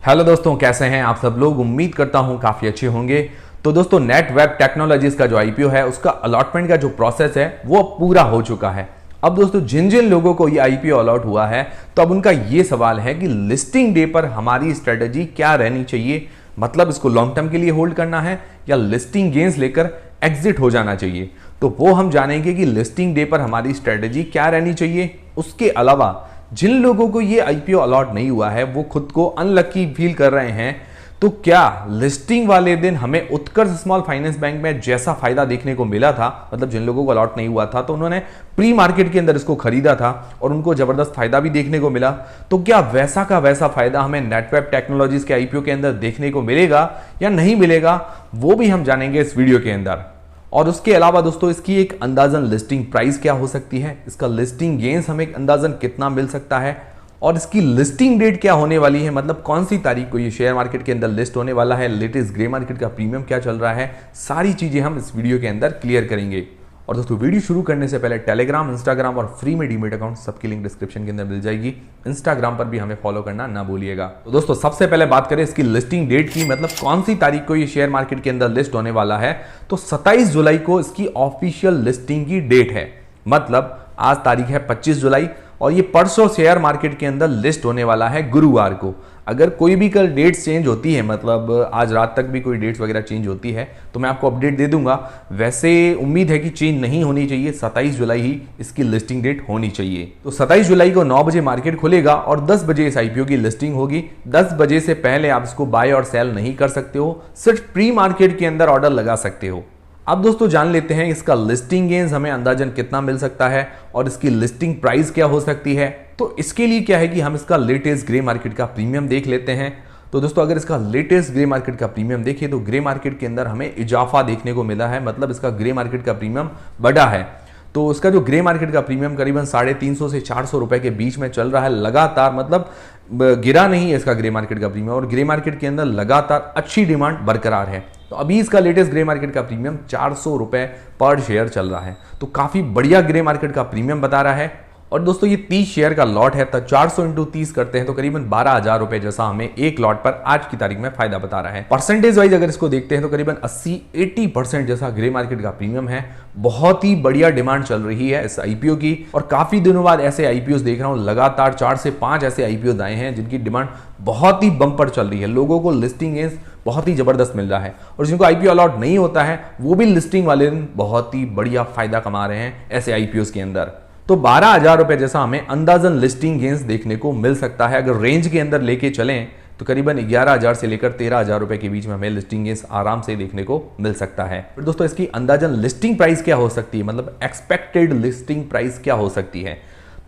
Hello दोस्तों, कैसे हैं आप सब लोग। उम्मीद करता हूं काफी अच्छे होंगे। तो दोस्तों, नेट वेब टेक्नोलॉजीज का जो आईपीओ है उसका अलॉटमेंट का जो प्रोसेस है वो पूरा हो चुका है। अब दोस्तों, जिन जिन लोगों को ये आईपीओ अलॉट हुआ है तो अब उनका ये सवाल है कि लिस्टिंग डे पर हमारी स्ट्रेटेजी क्या रहनी चाहिए। मतलब इसको लॉन्ग टर्म के लिए होल्ड करना है या लिस्टिंग गेन्स लेकर एग्जिट हो जाना चाहिए। तो वो हम जानेंगे कि लिस्टिंग डे पर हमारी स्ट्रेटेजी क्या रहनी चाहिए। उसके अलावा जिन लोगों को ये आईपीओ अलॉट नहीं हुआ है वो खुद को अनलकी फील कर रहे हैं, तो क्या लिस्टिंग वाले दिन हमें उत्कर्ष स्मॉल फाइनेंस बैंक में जैसा फायदा देखने को मिला था, मतलब जिन लोगों को अलॉट नहीं हुआ था तो उन्होंने प्री मार्केट के अंदर इसको खरीदा था और उनको जबरदस्त फायदा भी देखने को मिला, तो क्या वैसा का वैसा फायदा हमें नेटवेब टेक्नोलॉजीज के आईपीओ के अंदर देखने को मिलेगा या नहीं मिलेगा, वो भी हम जानेंगे इस वीडियो के अंदर। और उसके अलावा दोस्तों, इसकी एक अंदाजन लिस्टिंग प्राइस क्या हो सकती है, इसका लिस्टिंग गेन्स हमें अंदाजन कितना मिल सकता है, और इसकी लिस्टिंग डेट क्या होने वाली है, मतलब कौन सी तारीख को ये शेयर मार्केट के अंदर लिस्ट होने वाला है, लेटेस्ट ग्रे मार्केट का प्रीमियम क्या चल रहा है, सारी चीजें हम इस वीडियो के अंदर क्लियर करेंगे। और दोस्तों, वीडियो शुरू करने से पहले टेलीग्राम, इंस्टाग्राम और फ्री में डीमेट अकाउंट सबकी लिंक डिस्क्रिप्शन के अंदर मिल जाएगी। इंस्टाग्राम पर भी हमें फॉलो करना ना भूलिएगा। तो दोस्तों, सबसे पहले बात करें इसकी लिस्टिंग डेट की, मतलब कौन सी तारीख को ये शेयर मार्केट के अंदर लिस्ट होने वाला है। तो 27 जुलाई को इसकी ऑफिशियल लिस्टिंग की डेट है। मतलब आज तारीख है 25 जुलाई और ये परसों शेयर मार्केट के अंदर लिस्ट होने वाला है गुरुवार को। अगर कोई भी कल डेट्स चेंज होती है, मतलब आज रात तक भी कोई डेट्स वगैरह चेंज होती है तो मैं आपको अपडेट दे दूंगा। वैसे उम्मीद है कि चेंज नहीं होनी चाहिए, 27 जुलाई ही इसकी लिस्टिंग डेट होनी चाहिए। तो 27 जुलाई को 9 बजे मार्केट खुलेगा और 10 बजे इस आईपीओ की लिस्टिंग होगी। 10 बजे से पहले आप इसको बाय और सेल नहीं कर सकते हो, सिर्फ प्री मार्केट के अंदर ऑर्डर लगा सकते हो। अब दोस्तों, जान लेते हैं इसका लिस्टिंग गेन्स हमें अंदाजन कितना मिल सकता है और इसकी लिस्टिंग प्राइस क्या हो सकती है। तो इसके लिए क्या है कि हम इसका लेटेस्ट ग्रे मार्केट का प्रीमियम देख लेते हैं। तो दोस्तों, अगर इसका लेटेस्ट ग्रे मार्केट का प्रीमियम देखिए तो ग्रे मार्केट के अंदर हमें इजाफा देखने को मिला है, मतलब इसका ग्रे मार्केट का प्रीमियम बढ़ा है। तो उसका जो ग्रे मार्केट का प्रीमियम करीबन 350 से 400 रुपए के बीच में चल रहा है लगातार, मतलब गिरा नहीं है इसका ग्रे मार्केट का प्रीमियम, और ग्रे मार्केट के अंदर लगातार अच्छी डिमांड बरकरार है। तो अभी इसका लेटेस्ट ग्रे मार्केट का प्रीमियम 400 रुपए पर शेयर चल रहा है, तो काफी बढ़िया ग्रे मार्केट का प्रीमियम बता रहा है। और दोस्तों, ये 30 शेयर का लॉट है, तो 400 इंटू 30 करते हैं तो करीबन 12,000 रुपए जैसा हमें एक लॉट पर आज की तारीख में फायदा बता रहा है। परसेंटेज वाइज अगर इसको देखते हैं तो करीबन 80-80% जैसा ग्रे मार्केट का प्रीमियम है। बहुत ही बढ़िया डिमांड चल रही है इस आईपीओ की, और काफी दिनों बाद ऐसे आईपीओ देख रहा हूं, लगातार 4 से 5 ऐसे आईपीओ आए हैं जिनकी डिमांड बहुत ही बम्पर चल रही है। लोगों को लिस्टिंग गेन्स बहुत ही जबरदस्त मिल रहा है, और जिनको आईपीओ अलॉट नहीं होता है वो भी लिस्टिंग वाले दिन बहुत ही बढ़िया फायदा कमा रहे हैं ऐसे आईपीओ के अंदर। तो 12,000 रुपए जैसा हमें अंदाजन लिस्टिंग गेन्स देखने को मिल सकता है। अगर रेंज के अंदर लेके चलें तो करीबन 11,000 से लेकर 13,000 रुपए के बीच में हमें लिस्टिंग गेन्स आराम से देखने को मिल सकता है। फिर दोस्तों, इसकी अंदाजन लिस्टिंग प्राइस क्या हो सकती है, मतलब एक्सपेक्टेड लिस्टिंग प्राइस क्या हो सकती है।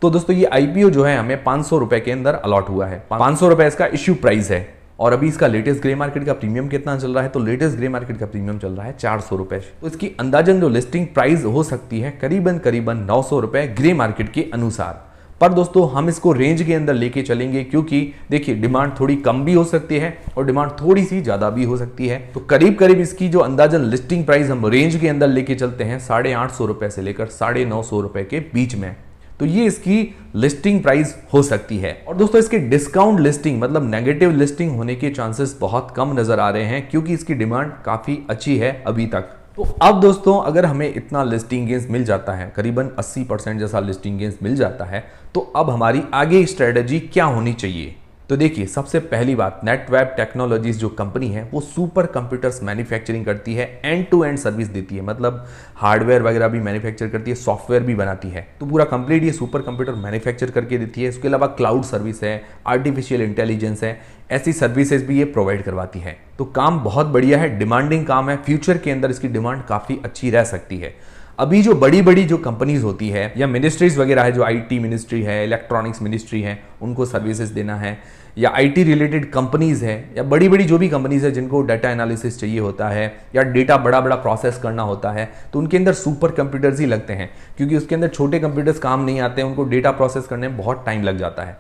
तो दोस्तों, ये आईपीओ जो है हमें 500 रुपए के अंदर अलॉट हुआ है। 500 रुपए इसका इश्यू प्राइस है, और अभी इसका लेटेस्ट ग्रे मार्केट का प्रीमियम कितना चल रहा है, तो लेटेस्ट ग्रे मार्केट का प्रीमियम चल रहा है 400 रुपए। तो इसकी अंदाजन जो लिस्टिंग प्राइस हो सकती है करीबन 900 रुपए ग्रे मार्केट के अनुसार। पर दोस्तों, हम इसको रेंज के अंदर लेके चलेंगे, क्योंकि देखिए डिमांड थोड़ी कम भी हो सकती है और डिमांड थोड़ी सी ज्यादा भी हो सकती है। तो करीब इसकी जो अंदाजन लिस्टिंग प्राइस हम रेंज के अंदर लेके चलते हैं 850 रुपए से लेकर 950 रुपए के बीच में, तो ये इसकी लिस्टिंग प्राइस हो सकती है। और दोस्तों, इसकी डिस्काउंट लिस्टिंग, मतलब नेगेटिव लिस्टिंग होने के चांसेस बहुत कम नजर आ रहे हैं, क्योंकि इसकी डिमांड काफी अच्छी है अभी तक। तो अब दोस्तों, अगर हमें इतना लिस्टिंग गेन्स मिल जाता है, करीबन 80% जैसा लिस्टिंग गेन्स मिल जाता है, तो अब हमारी आगे स्ट्रेटेजी क्या होनी चाहिए। तो देखिए, सबसे पहली बात, नेटवेब टेक्नोलॉजीज जो कंपनी है वो सुपर कंप्यूटर्स मैन्युफैक्चरिंग करती है, एंड टू एंड सर्विस देती है, मतलब हार्डवेयर वगैरह भी मैन्युफैक्चर करती है, सॉफ्टवेयर भी बनाती है। तो पूरा कंप्लीट ये सुपर कंप्यूटर मैन्युफैक्चर करके देती है। इसके अलावा क्लाउड सर्विस है, आर्टिफिशियल इंटेलिजेंस है, ऐसी सर्विसेज भी ये प्रोवाइड करवाती है। तो काम बहुत बढ़िया है, डिमांडिंग काम है, फ्यूचर के अंदर इसकी डिमांड काफी अच्छी रह सकती है। अभी जो बड़ी जो कंपनीज होती है या मिनिस्ट्रीज वगैरह है, जो आईटी मिनिस्ट्री है, इलेक्ट्रॉनिक्स मिनिस्ट्री है, उनको सर्विसेज देना है, या आईटी रिलेटेड कंपनीज है, या बड़ी जो भी कंपनीज है जिनको डाटा एनालिसिस चाहिए होता है या डेटा बड़ा प्रोसेस करना होता है, तो उनके अंदर सुपर कंप्यूटर्स ही लगते हैं, क्योंकि उसके अंदर छोटे कंप्यूटर्स काम नहीं आते हैं, उनको डेटा प्रोसेस करने में बहुत टाइम लग जाता है।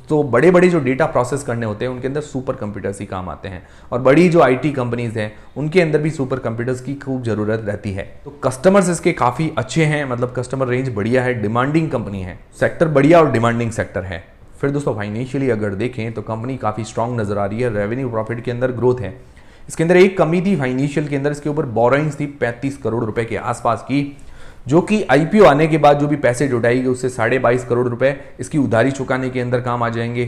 तो बड़े जो डेटा प्रोसेस करने होते हैं उनके अंदर सुपर कंप्यूटर्स ही काम आते हैं। और बड़ी जो आईटी कंपनीज हैं उनके अंदर भी सुपर कंप्यूटर्स की खूब जरूरत रहती है। तो कस्टमर्स इसके काफी अच्छे हैं, मतलब कस्टमर रेंज बढ़िया है, डिमांडिंग कंपनी है, सेक्टर बढ़िया और डिमांडिंग सेक्टर है। फिर दोस्तों फाइनेंशियली अगर देखें तो कंपनी काफ़ी स्ट्रांग नज़र आ रही है, रेवेन्यू प्रॉफिट के अंदर ग्रोथ है। इसके अंदर एक कमी थी फाइनेंशियल के अंदर, इसके ऊपर बोरोइंग्स थी 35 करोड़ रुपए के आसपास की, जो कि आईपीओ आने के बाद जो भी पैसे जुटाएगी उससे 22.5 करोड़ रुपए इसकी उधारी चुकाने के अंदर काम आ जाएंगे।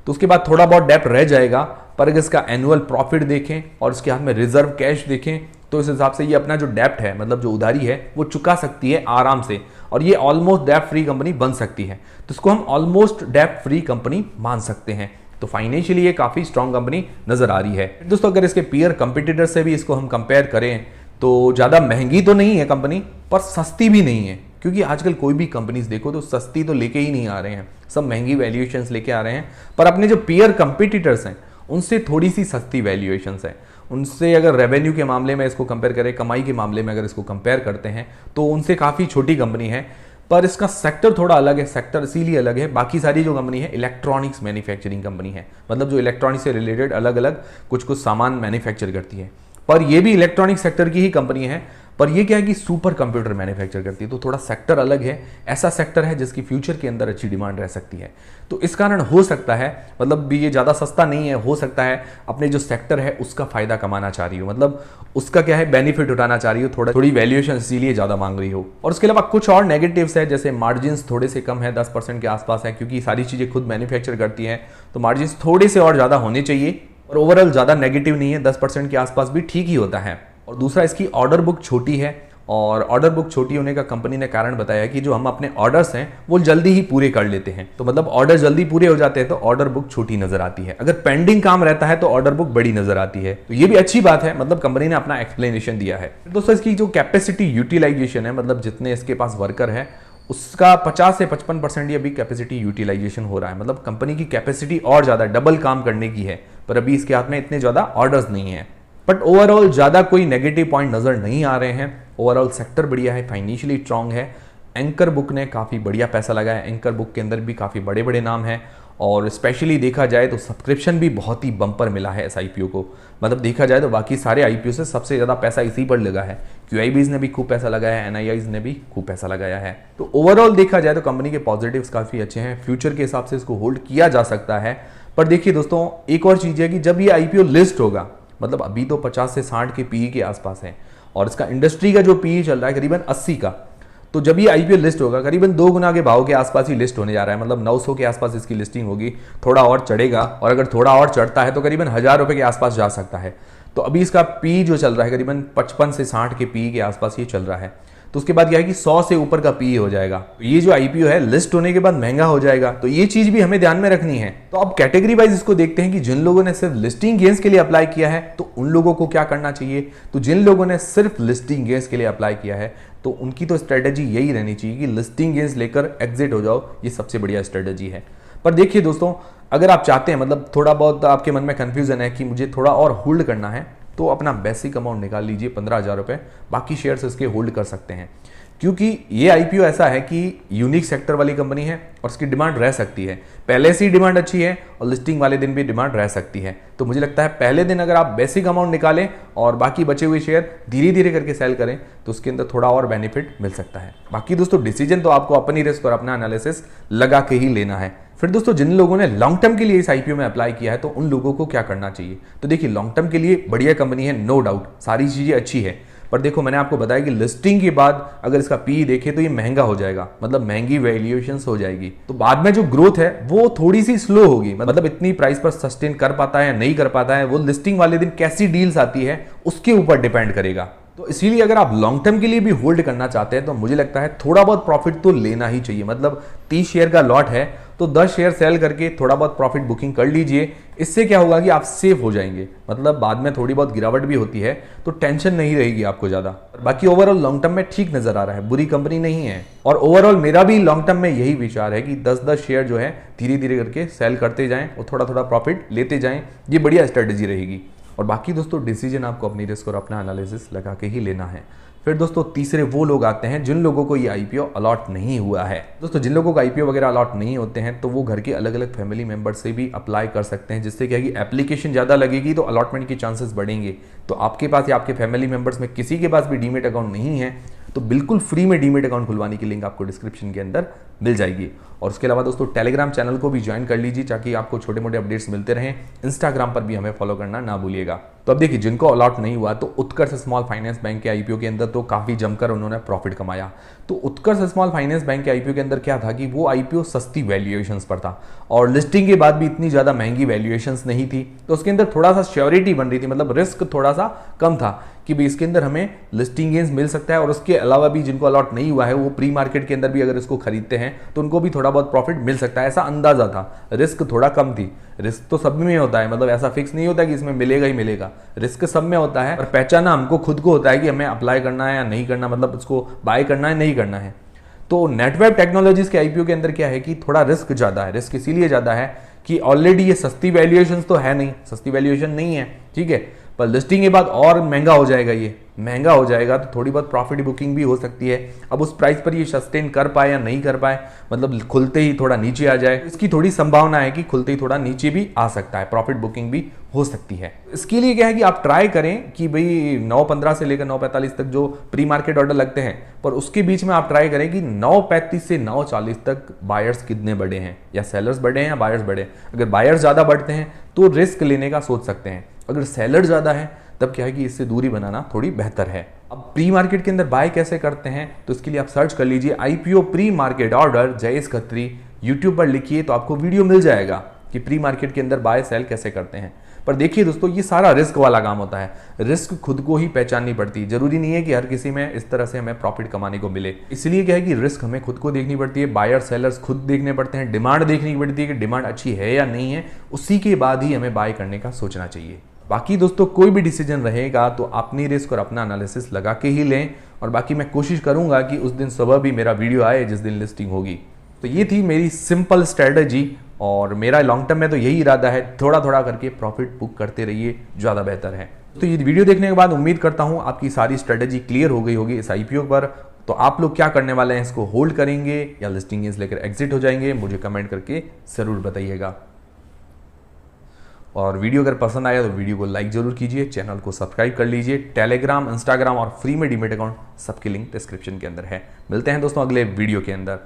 तो उसके बाद थोड़ा बहुत डेप्थ रह जाएगा, पर अगर इसका एनुअल प्रॉफिट देखें और इसके हाथ में रिजर्व कैश देखें तो इस हिसाब से ये अपना जो डेप्ट है, मतलब जो उधारी है, वो चुका सकती है आराम से, और ये ऑलमोस्ट डेप्ट फ्री कंपनी बन सकती है। तो इसको हम ऑलमोस्ट डेप्ट फ्री कंपनी मान सकते हैं। तो फाइनेंशियली ये काफी स्ट्रांग कंपनी नजर आ रही है। दोस्तों अगर इसके पीयर कंपटीटर से भी इसको हम कंपेयर करें तो ज्यादा महंगी तो नहीं है कंपनी, पर सस्ती भी नहीं है, क्योंकि आजकल कोई भी कंपनीज देखो तो सस्ती तो लेके ही नहीं आ रहे हैं, सब महंगी वैल्यूएशंस लेके आ रहे हैं। पर अपने जो पीयर कंपटीटर्स हैं उनसे थोड़ी सी सस्ती वैल्यूएशंस है। उनसे अगर रेवेन्यू के मामले में इसको कंपेयर करें, कमाई के मामले में अगर इसको कंपेयर करते हैं तो उनसे काफ़ी छोटी कंपनी है। पर इसका सेक्टर थोड़ा अलग है, सेक्टर इसीलिए अलग है, बाकी सारी जो कंपनी है इलेक्ट्रॉनिक्स मैन्युफैक्चरिंग कंपनी है, मतलब जो इलेक्ट्रॉनिक्स से रिलेटेड अलग अलग कुछ कुछ सामान मैन्युफैक्चर करती है। पर ये भी इलेक्ट्रॉनिक सेक्टर की ही कंपनी है, पर ये क्या है कि सुपर कंप्यूटर मैन्युफैक्चर करती है, तो थोड़ा सेक्टर अलग है। ऐसा सेक्टर है जिसकी फ्यूचर के अंदर अच्छी डिमांड रह सकती है। तो इस कारण हो सकता है, मतलब भी ये ज़्यादा सस्ता नहीं है, हो सकता है अपने जो सेक्टर है उसका फायदा कमाना चाह रही हो, मतलब उसका क्या है बेनिफिट उठाना चाह रही हो, थोड़ी वैल्यूएशन इसीलिए ज़्यादा मांग रही हो। और उसके अलावा कुछ और नेगेटिव्स है, जैसे मार्जिन्स थोड़े से कम है, 10% के आसपास है, क्योंकि सारी चीज़ें खुद मैन्युफैक्चर करती है, तो मार्जिन्स थोड़े से और ज़्यादा होने चाहिए। और ओवरऑल ज़्यादा नेगेटिव नहीं है, 10% के आसपास भी ठीक ही होता है। और दूसरा, इसकी ऑर्डर बुक छोटी है, और ऑर्डर बुक छोटी होने का कंपनी ने कारण बताया कि जो हम अपने ऑर्डर्स हैं वो जल्दी ही पूरे कर लेते हैं, तो मतलब ऑर्डर जल्दी पूरे हो जाते हैं तो ऑर्डर बुक छोटी नजर आती है। अगर पेंडिंग काम रहता है तो ऑर्डर बुक बड़ी नजर आती है, तो ये भी अच्छी बात है, मतलब कंपनी ने अपना एक्सप्लेनेशन दिया है। दोस्तों इसकी जो कैपेसिटी यूटिलाइजेशन है, मतलब जितने इसके पास वर्कर है उसका 50 से 55% ही अभी कैपेसिटी यूटिलाइजेशन हो रहा है, मतलब कंपनी की कैपेसिटी और ज्यादा डबल काम करने की है, पर अभी इसके हाथ में इतने ज्यादा ऑर्डर्स नहीं है। बट ओवरऑल ज्यादा कोई नेगेटिव पॉइंट नजर नहीं आ रहे हैं। ओवरऑल सेक्टर बढ़िया है, फाइनेंशियली स्ट्रांग है। एंकर बुक ने काफ़ी बढ़िया पैसा लगाया, एंकर बुक के अंदर भी काफ़ी बड़े बड़े नाम हैं, और स्पेशली देखा जाए तो सब्सक्रिप्शन भी बहुत ही बम्पर मिला है इस आईपीओ को। मतलब देखा जाए तो बाकी सारे आईपीओ से सबसे ज़्यादा पैसा इसी पर लगा है। क्यूआईबीज ने भी खूब पैसा लगाया है, एनआईआईज ने भी खूब पैसा लगाया है। तो ओवरऑल देखा जाए तो कंपनी के पॉजिटिव्स काफ़ी अच्छे हैं, फ्यूचर के हिसाब से इसको होल्ड किया जा सकता है। पर देखिए दोस्तों, एक और चीज़ है कि जब ये आईपीओ लिस्ट होगा, मतलब अभी तो 50 से 60 के पीई के आसपास है, और इसका इंडस्ट्री का जो पीई चल रहा है करीबन 80 का, तो जब ये आईपीओ लिस्ट होगा करीबन 2 गुना के भाव के आसपास ही लिस्ट होने जा रहा है, मतलब 900 के आसपास इसकी लिस्टिंग होगी। थोड़ा और चढ़ेगा, और अगर थोड़ा और चढ़ता है तो करीबन 1000 रुपए के आसपास जा सकता है। तो अभी इसका पी जो चल रहा है करीबन 55 से 60 के पी के आसपास ये चल रहा है। तो उसके बाद क्या है कि 100 से ऊपर का पी हो जाएगा। तो ये जो आईपीओ है लिस्ट होने के बाद महंगा हो जाएगा, तो ये चीज भी हमें ध्यान में रखनी है। तो अब कैटेगरी वाइज इसको देखते हैं कि जिन लोगों ने सिर्फ लिस्टिंग गेन्स के लिए अप्लाई किया है तो उन लोगों को क्या करना चाहिए। तो जिन लोगों ने सिर्फ लिस्टिंग गेन्स के लिए अप्लाई किया है तो उनकी तो स्ट्रेटेजी यही रहनी चाहिए कि लिस्टिंग गेन्स लेकर एग्जिट हो जाओ, ये सबसे बढ़िया स्ट्रेटेजी है। पर देखिए दोस्तों, अगर आप चाहते हैं, मतलब थोड़ा बहुत आपके मन में कंफ्यूजन है कि मुझे थोड़ा और होल्ड करना है, तो अपना बेसिक अमाउंट निकाल लीजिए 15,000 रुपए, बाकी शेयर्स इसके होल्ड कर सकते हैं। क्योंकि ये आईपीओ ऐसा है कि यूनिक सेक्टर वाली कंपनी है और उसकी डिमांड रह सकती है, पहले से ही डिमांड अच्छी है और लिस्टिंग वाले दिन भी डिमांड रह सकती है। तो मुझे लगता है पहले दिन अगर आप बेसिक अमाउंट निकालें और बाकी बचे हुए शेयर धीरे धीरे करके सेल करें तो उसके अंदर थोड़ा और बेनिफिट मिल सकता है। बाकी दोस्तों डिसीजन तो आपको अपनी रिस्क और अपना एनालिसिस लगा के ही लेना है। फिर दोस्तों, जिन लोगों ने लॉन्ग टर्म के लिए इस आईपीओ में अप्लाई किया है तो उन लोगों को क्या करना चाहिए। तो देखिए, लॉन्ग टर्म के लिए बढ़िया कंपनी है, नो डाउट, सारी चीजें अच्छी है। पर देखो, मैंने आपको बताया कि लिस्टिंग के बाद अगर इसका पी देखे तो ये महंगा हो जाएगा, मतलब महंगी वैल्यूएशंस हो जाएगी, तो बाद में जो ग्रोथ है वो थोड़ी सी स्लो होगी, मतलब इतनी प्राइस पर सस्टेन कर पाता है या नहीं कर पाता है, वो लिस्टिंग वाले दिन कैसी डील्स आती है उसके ऊपर डिपेंड करेगा। तो इसीलिए अगर आप लॉन्ग टर्म के लिए भी होल्ड करना चाहते हैं तो मुझे लगता है थोड़ा बहुत प्रॉफिट तो लेना ही चाहिए। मतलब 30 शेयर का लॉट है तो 10 शेयर सेल करके थोड़ा बहुत प्रॉफिट बुकिंग कर लीजिए। इससे क्या होगा कि आप सेफ हो जाएंगे, मतलब बाद में थोड़ी बहुत गिरावट भी होती है तो टेंशन नहीं रहेगी आपको ज्यादा। बाकी ओवरऑल लॉन्ग टर्म में ठीक नजर आ रहा है, बुरी कंपनी नहीं है। और ओवरऑल मेरा भी लॉन्ग टर्म में यही विचार है कि 10-10 शेयर जो है धीरे धीरे करके सेल करते जाएं और थोड़ा थोड़ा प्रॉफिट लेते जाएं, ये बढ़िया स्ट्रेटेजी रहेगी। और बाकी दोस्तों डिसीजन आपको अपनी रिस्क और अपना एनालिसिस लगा के ही लेना है। फिर दोस्तों तीसरे वो लोग आते हैं जिन लोगों को ये आईपीओ अलॉट नहीं हुआ है। दोस्तों जिन लोगों को आईपीओ वगैरह अलॉट नहीं होते हैं तो वो घर के अलग अलग फैमिली मेंबर से भी अप्लाई कर सकते हैं, जिससे क्या है कि एप्लीकेशन ज़्यादा लगेगी तो अलॉटमेंट के चांसेस बढ़ेंगे। तो आपके पास या आपके फैमिली मेंबर्स में किसी के पास भी डीमेट अकाउंट नहीं है तो बिल्कुल फ्री में डीमेट अकाउंट खुलवाने की लिंक आपको डिस्क्रिप्शन के अंदर मिल जाएगी। और उसके अलावा दोस्तों टेलीग्राम चैनल को भी ज्वाइन कर लीजिए ताकि आपको छोटे मोटे अपडेट्स मिलते रहें। इंस्टाग्राम पर भी हमें फॉलो करना ना भूलिएगा। तो अब देखिए, जिनको अलॉट नहीं हुआ तो उत्कर्ष स्मॉल फाइनेंस बैंक के आईपीओ के अंदर तो काफ़ी जमकर उन्होंने प्रॉफिट कमाया। तो उत्कर्ष स्मॉल फाइनेंस बैंक के आईपीओ के अंदर क्या था कि वो आईपीओ सस्ती वैल्यूएशंस पर था और लिस्टिंग के बाद भी इतनी ज़्यादा महंगी वैल्यूएशंस नहीं थी। तो उसके अंदर थोड़ा सा श्योरिटी बन रही थी, मतलब रिस्क थोड़ा सा कम था कि भाई इसके अंदर हमें लिस्टिंग गेन्स मिल सकता है। और उसके अलावा भी जिनको अलॉट नहीं हुआ है वो प्री मार्केट के अंदर भी अगर इसको खरीदते हैं तो उनको भी थोड़ा बहुत प्रॉफिट मिल सकता है, ऐसा अंदाजा था। रिस्क थोड़ा कम थी। रिस्क तो सब में होता है, मतलब ऐसा फिक्स नहीं होता कि इसमें मिलेगा ही मिलेगा, रिस्क सब में होता है। और पहचाना हमको खुद को होता है कि हमें अप्लाई करना है या नहीं करना, मतलब इसको बाय करना है नहीं करना है। तो नेटवेब टेक्नोलॉजीज के आईपीओ के अंदर क्या है कि थोड़ा रिस्क ज्यादा है। रिस्क इसीलिए ज्यादा है कि ऑलरेडी ये सस्ती वैल्यूएशन तो है नहीं, सस्ती वैल्यूएशन नहीं है, ठीक है, पर लिस्टिंग के बाद और महंगा हो जाएगा। ये महंगा हो जाएगा तो थोड़ी बहुत प्रॉफिट बुकिंग भी हो सकती है। अब उस प्राइस पर ये सस्टेन कर पाए या नहीं कर पाए, मतलब खुलते ही थोड़ा नीचे आ जाए, इसकी थोड़ी संभावना है कि खुलते ही थोड़ा नीचे भी आ सकता है, प्रॉफिट बुकिंग भी हो सकती है। इसके लिए क्या है कि आप ट्राई करें कि भाई 9:15 से लेकर 9:45 तक जो प्री मार्केट ऑर्डर लगते हैं, पर उसके बीच में आप ट्राई करें कि 9:35 से 9:40 तक बायर्स कितने बढ़े हैं, या सेलर्स बढ़े हैं या बायर्स बढ़े। अगर बायर्स ज्यादा बढ़ते हैं तो रिस्क लेने का सोच सकते हैं, अगर सेलर ज्यादा है तब क्या है कि इससे दूरी बनाना थोड़ी बेहतर है। अब प्री मार्केट के अंदर बाय कैसे करते हैं, तो इसके लिए आप सर्च कर लीजिए IPO pre market order Jayesh Khatri, YouTube पर लिखिए तो आपको वीडियो मिल जाएगा कि प्री मार्केट के अंदर बाय सेल कैसे करते हैं। पर देखिए दोस्तों, ये सारा रिस्क वाला काम होता है। रिस्क खुद को ही पहचाननी पड़ती है, जरूरी नहीं है कि हर किसी में इस तरह से हमें प्रॉफिट कमाने को मिले। इसलिए क्या है कि रिस्क हमें खुद को देखनी पड़ती है, बायर सेलर्स खुद देखने पड़ते हैं, डिमांड देखनी पड़ती है कि डिमांड अच्छी है या नहीं है, उसी के बाद ही हमें बाय करने का सोचना चाहिए। बाकी दोस्तों, कोई भी डिसीजन रहेगा तो अपनी रिस्क और अपना एनालिसिस लगा के ही लें। और बाकी मैं कोशिश करूंगा कि उस दिन सुबह भी मेरा वीडियो आए जिस दिन लिस्टिंग होगी। तो ये थी मेरी सिंपल स्ट्रेटजी, और मेरा लॉन्ग टर्म में तो यही इरादा है, थोड़ा थोड़ा करके प्रॉफिट बुक करते रहिए, ज़्यादा बेहतर है। तो ये वीडियो देखने के बाद उम्मीद करता हूँ आपकी सारी स्ट्रेटजी क्लियर हो गई होगी इस आईपीओ पर। तो आप लोग क्या करने वाले हैं, इसको होल्ड करेंगे या लिस्टिंग गेन्स लेकर एग्जिट हो जाएंगे, मुझे कमेंट करके ज़रूर बताइएगा। और वीडियो अगर पसंद आया तो वीडियो को लाइक जरूर कीजिए, चैनल को सब्सक्राइब कर लीजिए। टेलीग्राम, इंस्टाग्राम और फ्री में डीमेट अकाउंट सबकी लिंक डिस्क्रिप्शन के अंदर है। मिलते हैं दोस्तों अगले वीडियो के अंदर।